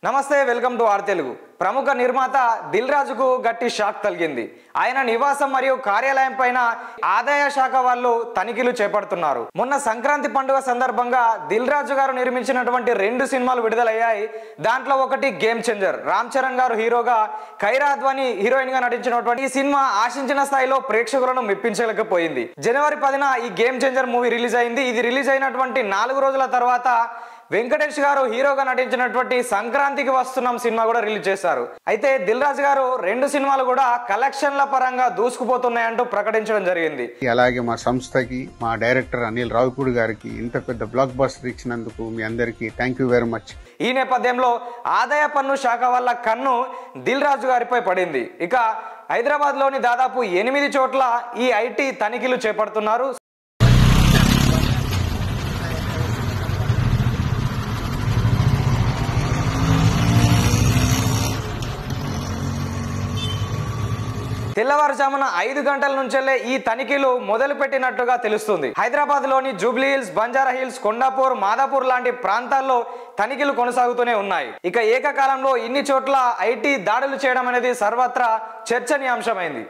నమస్తే, welcome to are Telugu. ప్రముఖ నిర్మాత దిల్ రాజుకు గట్టి షాక్ తగిలింది. ఆయన నివాసం మరియు కార్యాలయం పైన ఆదాయ శాఖ వాళ్ళు తనిఖీలు చేపడుతున్నారు. మొన్న సంక్రాంతి పండుగ సందర్భంగా దిల్ రాజు గారు నిర్మించినటువంటి 2 సినిమాలు విడుదలయ్యాయి. దాంట్లో ఒకటి గేమ్ చేంజర్. రామ్ చరణ్ గారు హీరోగా, కైరా అద్వానీ హీరోయిన్ గా నటించినటువంటి ఈ సినిమా ఆశించిన స్థాయిలో ప్రేక్షకులను మెప్పించలేకపోయింది. జనవరి 10న ఈ గేమ్ చేంజర్ మూవీ రిలీజ్ అయింది. ఇది రిలీజ్ అయినటువంటి 4 రోజుల తర్వాత వెంకటేష్ గారు హీరోగా నటించినటువంటి సంక్రాంతికి వస్తున్నాం సినిమా కూడా రిలీజ్ చేశారు. అయితే దిల్ రాజు గారు 2 సినిమాలు కూడా కలెక్షన్ల పరంగా దూసుకుపోతున్నాయంటూ ప్రకటించడం జరిగింది. అలాగే మా సంస్థకి, మా డైరెక్టర్ అనిల్ రావిపూడి గారికి ఇంత పెద్ద బ్లాక్ బస్టర్ ఇచ్చినందుకు మీ అందరికీ థ్యాంక్ యూ వెరీ మచ్. ఈ నేపథ్యంలో ఆదాయ పన్ను శాఖ వల్ల కన్ను దిల్ రాజు గారిపై పడింది. ఇక హైదరాబాద్ లోని దాదాపు 8 చోట్ల ఈ ఐటీ తనిఖీలు చేపడుతున్నారు. తెల్లవారుజామున 5 గంటల నుంచెల్లే ఈ తనిఖీలు మొదలు పెట్టినట్టుగా తెలుస్తుంది. హైదరాబాద్ లోని Jubilee hills, Banjara hills, Kondapur, Madhapur లాంటి ప్రాంతాల్లో తనిఖీలు కొనసాగుతూనే ఉన్నాయి. ఇక ఏకకాలంలో ఇన్ని చోట్ల ఐటీ దాడులు చేయడం అనేది సర్వత్రా చర్చనీయాంశమైంది.